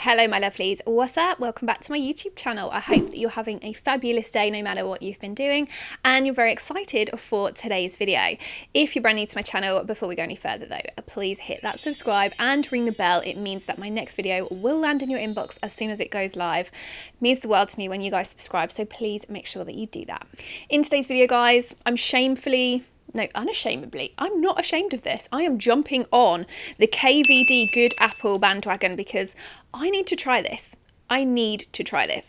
Hello my lovelies, what's up? Welcome back to my YouTube channel. I hope that you're having a fabulous day no matter what you've been doing and you're very excited for today's video. If you're brand new to my channel, before we go any further though, please hit that subscribe and ring the bell. It means that my next video will land in your inbox as soon as it goes live. It means the world to me when you guys subscribe, so please make sure that you do that. In today's video guys, unashamedly, I'm not ashamed of this. I am jumping on the KVD Good Apple bandwagon because I need to try this.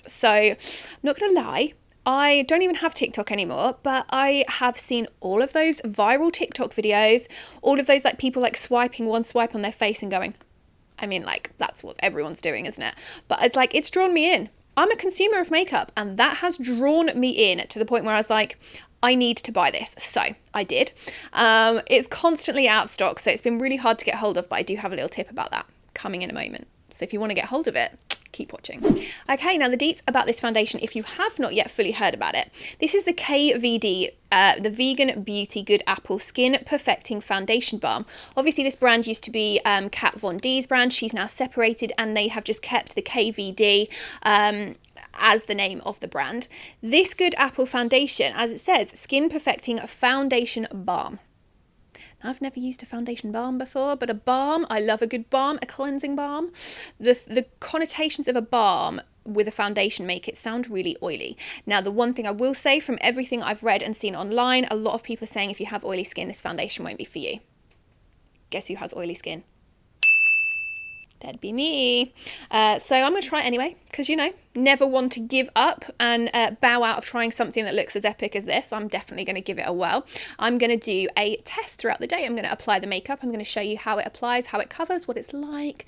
So I'm not gonna lie, I don't even have TikTok anymore, but I have seen all of those viral TikTok videos, all of those like people like swiping one swipe on their face and going, I mean like that's what everyone's doing, isn't it? But it's like, it's drawn me in. I'm a consumer of makeup and that has drawn me in to the point where I was like, I need to buy this. So I did. It's constantly out of stock, so it's been really hard to get hold of, but I do have a little tip about that coming in a moment. So if you want to get hold of it, keep watching. Okay, now the deets about this foundation, if you have not yet fully heard about it, this is the KVD, the Vegan Beauty Good Apple Skin Perfecting Foundation Balm. Obviously this brand used to be Kat Von D's brand. She's now separated and they have just kept the KVD as the name of the brand. This Good Apple foundation, as it says, Skin Perfecting Foundation Balm. Now, I've never used a foundation balm before, but a balm, I love a good balm, a cleansing balm. The connotations of a balm with a foundation make it sound really oily. Now, the one thing I will say from everything I've read and seen online, a lot of people are saying if you have oily skin, this foundation won't be for you. Guess who has oily skin? That'd be me. So I'm going to try it anyway, because, you know, never want to give up and bow out of trying something that looks as epic as this. I'm definitely going to give it a whirl. I'm going to do a test throughout the day. I'm going to apply the makeup. I'm going to show you how it applies, how it covers, what it's like,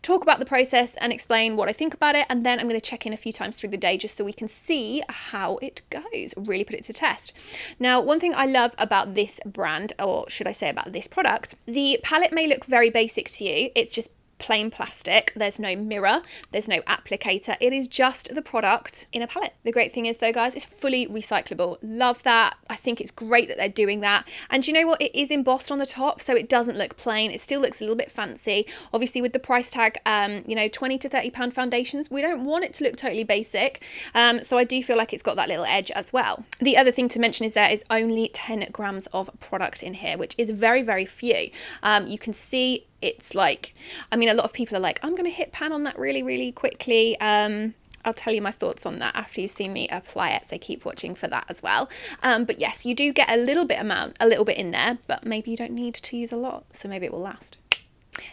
talk about the process and explain what I think about it. And then I'm going to check in a few times through the day just so we can see how it goes, really put it to test. Now, one thing I love about this brand, or should I say about this product, the palette may look very basic to you. It's just plain plastic. There's no mirror, there's no applicator. It is just the product in a palette. The great thing is though guys, it's fully recyclable. Love that. I think it's great that they're doing that. And you know what, it is embossed on the top, so it doesn't look plain. It still looks a little bit fancy. Obviously with the price tag, you know, 20 to 30 pound foundations, we don't want it to look totally basic. So I do feel like it's got that little edge as well. The other thing to mention is there is only 10 grams of product in here, which is very, very few. You can see it's like, I mean, a lot of people are like, I'm going to hit pan on that really, really quickly. I'll tell you my thoughts on that after you've seen me apply it, so keep watching for that as well. But yes, you do get a little bit in there, but maybe you don't need to use a lot, so maybe it will last.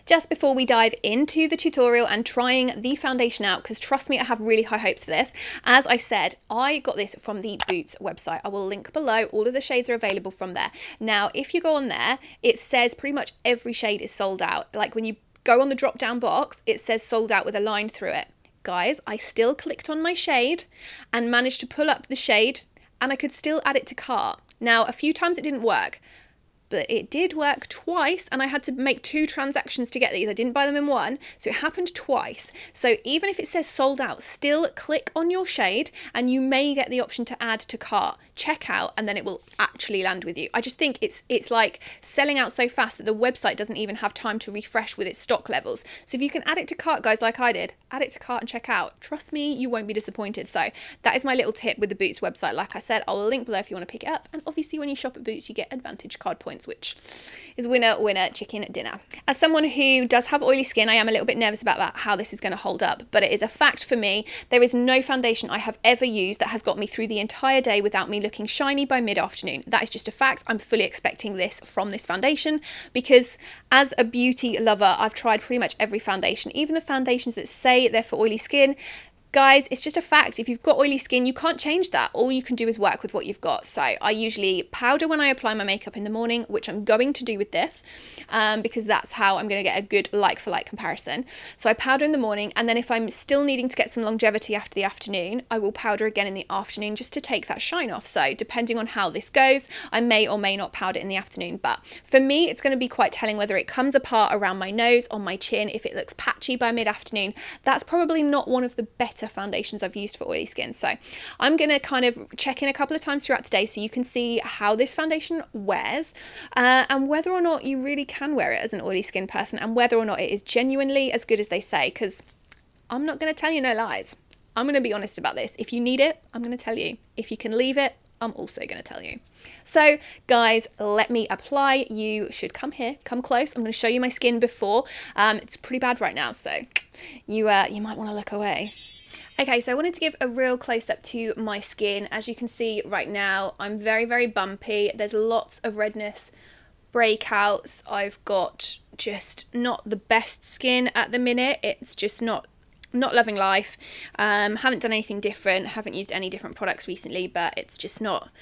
Just before we dive into the tutorial and trying the foundation out, because trust me, I have really high hopes for this. As I said, I got this from the Boots website. I will link below. All of the shades are available from there. Now, if you go on there, it says pretty much every shade is sold out. Like when you go on the drop down box, it says sold out with a line through it. Guys, I still clicked on my shade and managed to pull up the shade and I could still add it to cart. Now, a few times it didn't work, but it did work twice and I had to make 2 transactions to get these. I didn't buy them in one, so it happened twice. So even if it says sold out, still click on your shade and you may get the option to add to cart, check out, and then it will actually land with you. I just think it's like selling out so fast that the website doesn't even have time to refresh with its stock levels. So if you can add it to cart, guys, like I did, add it to cart and check out. Trust me, you won't be disappointed. So that is my little tip with the Boots website. Like I said, I'll link below if you want to pick it up. And obviously when you shop at Boots, you get Advantage card points, which is winner, winner, chicken dinner. As someone who does have oily skin, I am a little bit nervous about how this is going to hold up, but it is a fact for me. There is no foundation I have ever used that has got me through the entire day without me looking shiny by mid-afternoon. That is just a fact. I'm fully expecting this from this foundation because as a beauty lover, I've tried pretty much every foundation, even the foundations that say they're for oily skin. Guys, it's just a fact. If you've got oily skin, you can't change that. All you can do is work with what you've got. So I usually powder when I apply my makeup in the morning, which I'm going to do with this because that's how I'm going to get a good like-for-like comparison. So I powder in the morning, and then if I'm still needing to get some longevity after the afternoon, I will powder again in the afternoon just to take that shine off. So depending on how this goes, I may or may not powder in the afternoon. But for me, it's going to be quite telling whether it comes apart around my nose, on my chin. If it looks patchy by mid-afternoon, that's probably not one of the better foundations I've used for oily skin. So I'm going to kind of check in a couple of times throughout today so you can see how this foundation wears and whether or not you really can wear it as an oily skin person and whether or not it is genuinely as good as they say, because I'm not going to tell you no lies. I'm going to be honest about this. If you need it, I'm going to tell you. If you can leave it, I'm also going to tell you. So guys, let me apply. You should come here, come close. I'm going to show you my skin before. It's pretty bad right now, so you might want to look away. Okay, so I wanted to give a real close-up to my skin. As you can see right now, I'm very, very bumpy. There's lots of redness, breakouts. I've got just not the best skin at the minute. It's just not loving life. Haven't done anything different, haven't used any different products recently, but it's not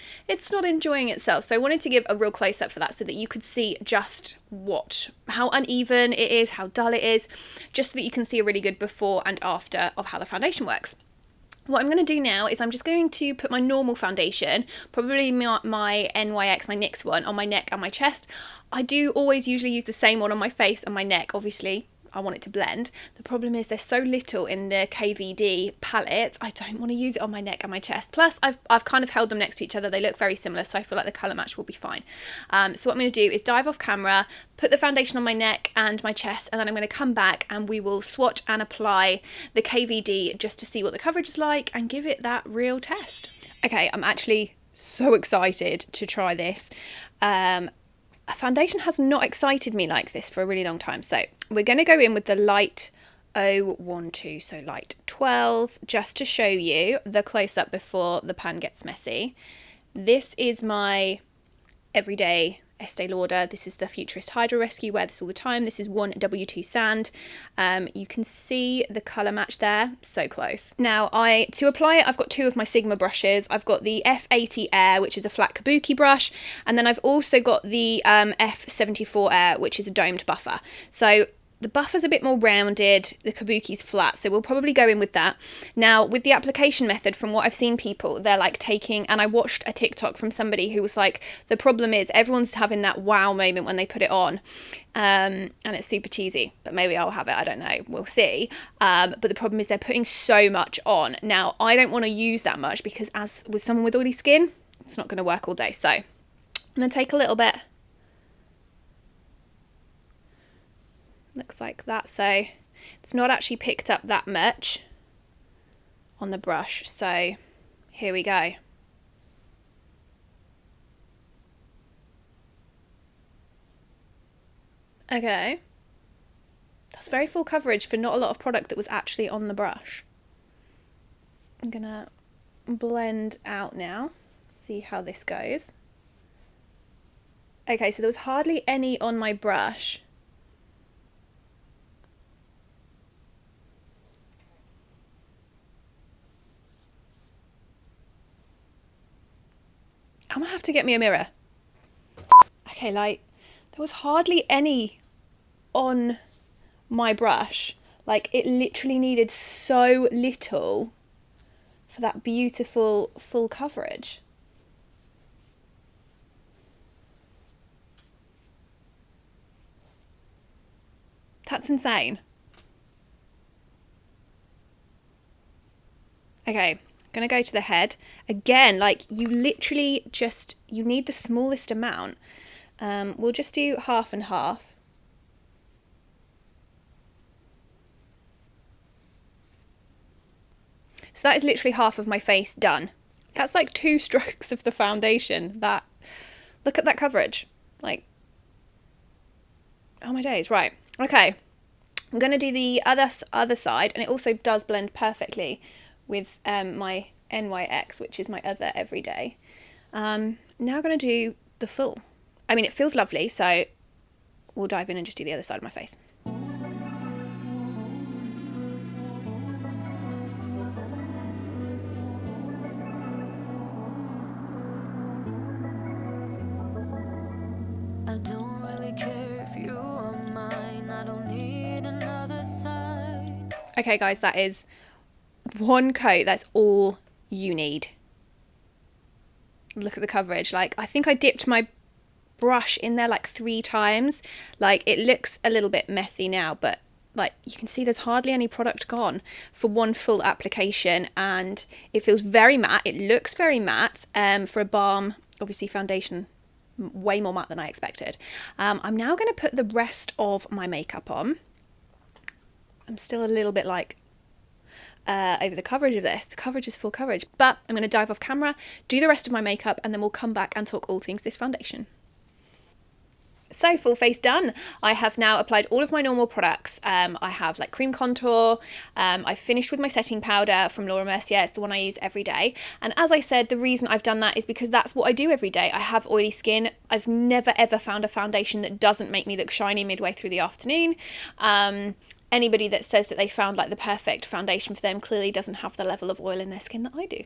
enjoying itself. So I wanted to give a real close-up for that so that you could see just how uneven it is, how dull it is, just so that you can see a really good before and after of how the foundation works. What I'm going to do now is I'm just going to put my normal foundation, probably my NYX, my NYX one, on my neck and my chest. I do always usually use the same one on my face and my neck, obviously. I want it to blend. The problem is there's so little in the KVD palette. I don't want to use it on my neck and my chest. Plus, I've kind of held them next to each other. They look very similar, so I feel like the colour match will be fine. So what I'm going to do is dive off camera, put the foundation on my neck and my chest, and then I'm going to come back and we will swatch and apply the KVD just to see what the coverage is like and give it that real test. Okay, I'm actually so excited to try this. A foundation has not excited me like this for a really long time. So we're going to go in with the light 012, so light 12, just to show you the close-up before the pan gets messy. This is my everyday Estee Lauder. This is the Futurist Hydro Rescue, wear this all the time. This is 1W2 Sand. You can see the colour match there, so close. Now, to apply it, I've got two of my Sigma brushes. I've got the F80 Air, which is a flat kabuki brush, and then I've also got the F74 Air, which is a domed buffer. So the buffer's a bit more rounded, the kabuki's flat, so we'll probably go in with that. Now, with the application method, from what I've seen people, they're like taking, and I watched a TikTok from somebody who was like, the problem is everyone's having that wow moment when they put it on, and it's super cheesy, but maybe I'll have it, I don't know, we'll see. But the problem is they're putting so much on. Now, I don't want to use that much because as with someone with oily skin, it's not going to work all day. So I'm going to take a little bit. Looks like that, so it's not actually picked up that much on the brush, so here we go. Okay, that's very full coverage for not a lot of product that was actually on the brush. I'm gonna blend out now, see how this goes. Okay, so there was hardly any on my brush. I'm gonna have to get me a mirror. Okay, like, there was hardly any on my brush. Like, it literally needed so little for that beautiful full coverage. That's insane. Okay. Going to go to the head again. Like, you literally just, you need the smallest amount. We'll just do half and half. So that is literally half of my face done. That's like 2 strokes of the foundation. Look at that coverage. Like, oh my days. Right, okay, I'm going to do the other side, and it also does blend perfectly with my NYX, which is my other everyday. Now I'm going to do the full. I mean, it feels lovely, so we'll dive in and just do the other side of my face. I don't really care if you are mine. I don't need another side. Okay, guys, that is one coat. That's all you need. Look at the coverage. Like, I think I dipped my brush in there like 3 times. Like, it looks a little bit messy now, but like, you can see there's hardly any product gone for one full application, and it feels very matte. It looks very matte for a balm, obviously foundation, way more matte than I expected. I'm now going to put the rest of my makeup on. I'm still a little bit like, over the coverage of this. The coverage is full coverage, but I'm going to dive off camera, do the rest of my makeup, and then we'll come back and talk all things this foundation. So full face done. I have now applied all of my normal products. I have like cream contour. I've finished with my setting powder from Laura Mercier. It's the one I use every day. And as I said, the reason I've done that is because that's what I do every day. I have oily skin. I've never ever found a foundation that doesn't make me look shiny midway through the afternoon. Anybody that says that they found like the perfect foundation for them clearly doesn't have the level of oil in their skin that I do.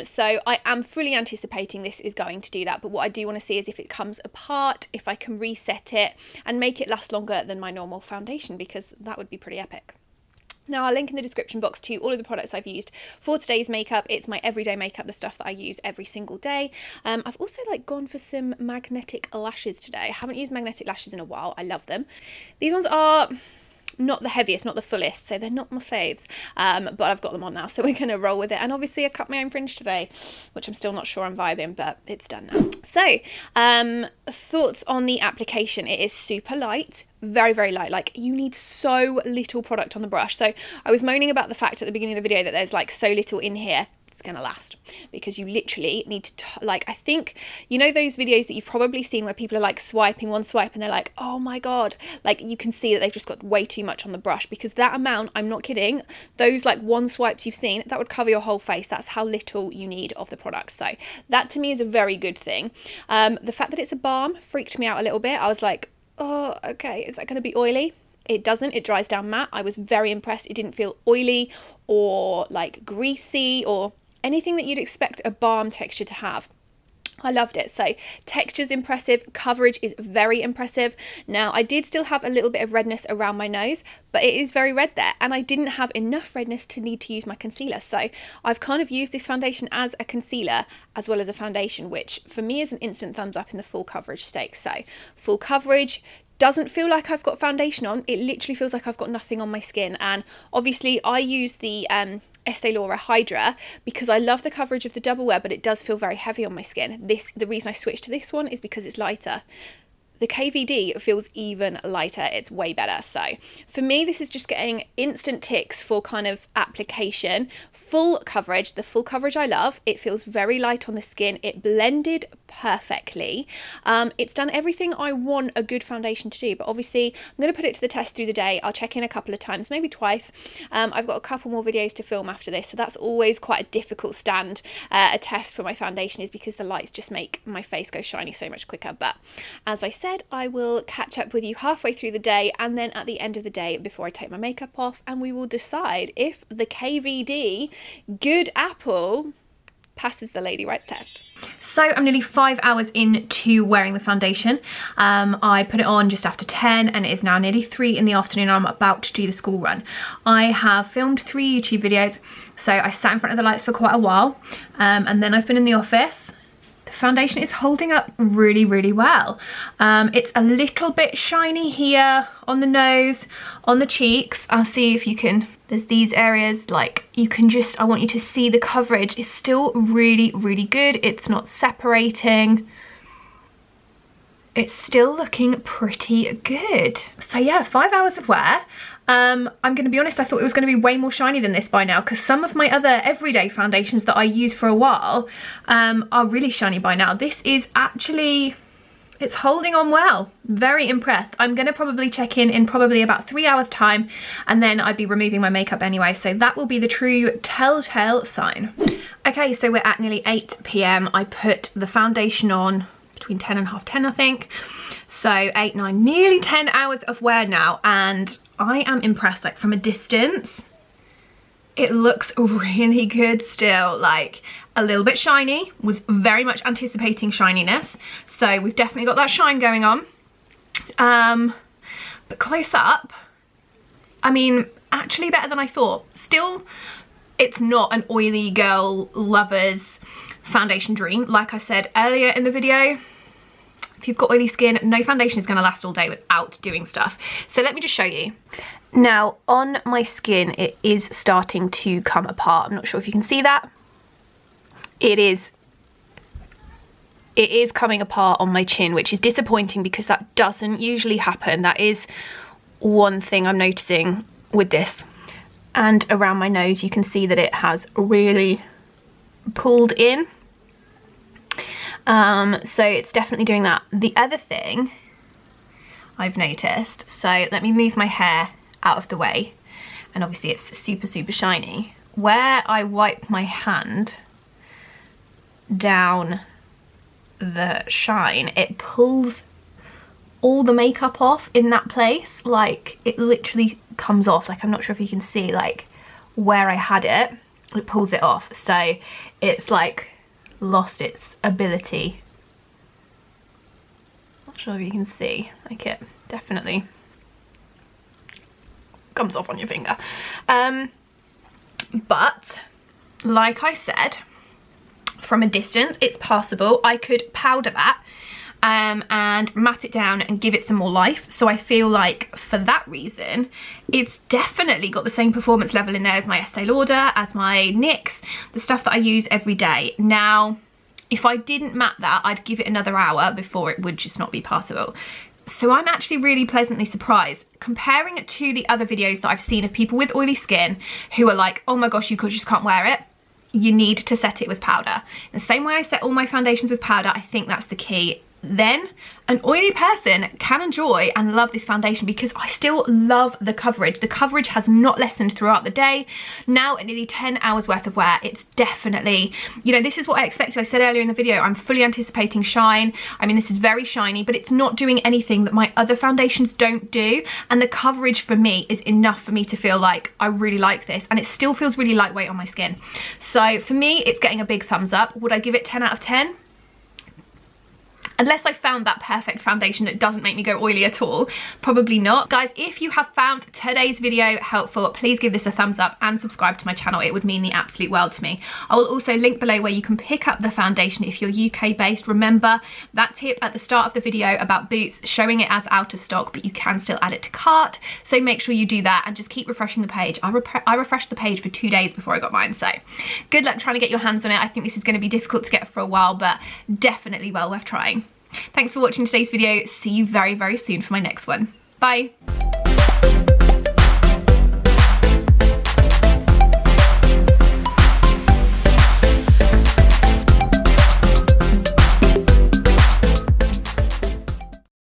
So I am fully anticipating this is going to do that. But what I do want to see is if it comes apart, if I can reset it and make it last longer than my normal foundation, because that would be pretty epic. Now, I'll link in the description box to all of the products I've used for today's makeup. It's my everyday makeup, the stuff that I use every single day. I've also like gone for some magnetic lashes today. I haven't used magnetic lashes in a while. I love them. These ones are not the heaviest, not the fullest, so they're not my faves, but I've got them on now, so we're going to roll with it. And obviously I cut my own fringe today, which I'm still not sure I'm vibing, but it's done now. So thoughts on the application. It is super light, very, very light. Like, you need so little product on the brush. So I was moaning about the fact at the beginning of the video that there's like so little in here. It's gonna last, because you literally need to like, I think, you know those videos that you've probably seen where people are like swiping one swipe and they're like, oh my god, like you can see that they've just got way too much on the brush, because that amount, I'm not kidding, those like one swipes you've seen, that would cover your whole face. That's how little you need of the product. So that to me is a very good thing. The fact that it's a balm freaked me out a little bit. I was like, oh, okay, is that going to be oily? It doesn't. It dries down matte. I was very impressed. It didn't feel oily or like greasy or anything that you'd expect a balm texture to have. I loved it. So texture's impressive, coverage is very impressive. Now I did still have a little bit of redness around my nose, but it is very red there, and I didn't have enough redness to need to use my concealer. So I've kind of used this foundation as a concealer as well as a foundation, which for me is an instant thumbs up in the full coverage stakes. So full coverage, doesn't feel like I've got foundation on. It literally feels like I've got nothing on my skin. And obviously I use the Estee Lauder Hydra because I love the coverage of the double wear, but it does feel very heavy on my skin. The reason I switched to this one is because it's lighter. The KVD feels even lighter. It's way better. So for me, this is just getting instant ticks for kind of application. Full coverage, the full coverage I love. It feels very light on the skin. It blended perfectly. It's done everything I want a good foundation to do, but obviously I'm going to put it to the test through the day. I'll check in a couple of times, maybe twice. I've got a couple more videos to film after this, so that's always quite a difficult a test for my foundation, is because the lights just make my face go shiny so much quicker. But as I said, I will catch up with you halfway through the day and then at the end of the day before I take my makeup off, and we will decide if the KVD Good Apple passes the Lady Rights test. So I'm nearly 5 hours into wearing the foundation. I put it on just after 10 and it is now nearly 3 in the afternoon. I'm about to do the school run. I have filmed 3 YouTube videos, so I sat in front of the lights for quite a while, and then I've been in the office. The foundation is holding up really, really well. It's a little bit shiny here on the nose, on the cheeks. I'll see if you can, there's these areas, like you can just, I want you to see the coverage is still really, really good. It's not separating. It's still looking pretty good. So yeah, 5 hours of wear. I'm going to be honest, I thought it was going to be way more shiny than this by now, because some of my other everyday foundations that I use for a while are really shiny by now. This is actually, it's holding on well. Very impressed. I'm going to probably check in probably about 3 hours time, and then I'd be removing my makeup anyway, so that will be the true telltale sign. Okay, so we're at nearly 8 p.m. I put the foundation on between 10 and half 10, I think. So 8, 9, nearly 10 hours of wear now, and I am impressed. Like, from a distance, it looks really good still. Like, a little bit shiny, was very much anticipating shininess, so we've definitely got that shine going on. But close up, I mean, actually better than I thought. Still, it's not an oily girl lover's foundation dream. Like I said earlier in the video, if you've got oily skin, no foundation is going to last all day without doing stuff. So let me just show you. Now, on my skin, it is starting to come apart. I'm not sure if you can see that. It is coming apart on my chin, which is disappointing because that doesn't usually happen. That is one thing I'm noticing with this. and around my nose you can see that it has really pulled in. So it's definitely doing that. The other thing I've noticed, so let me move my hair out of the way, and obviously it's super shiny. Where I wipe my hand down the shine, it pulls all the makeup off in that place. Like, it literally comes off. Like, I'm not sure if you can see, like, where I had it, it pulls it off. So it's like lost its ability. Not sure if you can see, like, it definitely comes off on your finger. But like I said, from a distance it's passable. I could powder that and matte it down and give it some more life. So I feel like for that reason it's definitely got the same performance level in there as my Estee Lauder, as my NYX, the stuff that I use every day. Now if I didn't matte that, I'd give it another hour before it would just not be passable. So I'm actually really pleasantly surprised. Comparing it to the other videos that I've seen of people with oily skin who are like, oh my gosh, you just can't wear it, you need to set it with powder. The same way I set all my foundations with powder, I think that's the key. Then an oily person can enjoy and love this foundation because I still love the coverage. The coverage has not lessened throughout the day. Now at nearly 10 hours worth of wear, it's definitely, you know, this is what I expected. I said earlier in the video, I'm fully anticipating shine. I mean, this is very shiny, but it's not doing anything that my other foundations don't do. And the coverage for me is enough for me to feel like I really like this, and it still feels really lightweight on my skin. So for me, it's getting a big thumbs up. Would I give it 10 out of 10? Unless I found that perfect foundation that doesn't make me go oily at all, probably not. Guys, if you have found today's video helpful, please give this a thumbs up and subscribe to my channel. It would mean the absolute world to me. I will also link below where you can pick up the foundation if you're UK based. Remember that tip at the start of the video about Boots showing it as out of stock, but you can still add it to cart. So make sure you do that and just keep refreshing the page. I refreshed the page for 2 days before I got mine. So good luck trying to get your hands on it. I think this is going to be difficult to get for a while, but definitely well worth trying. Thanks for watching today's video. See you very soon for my next one. Bye.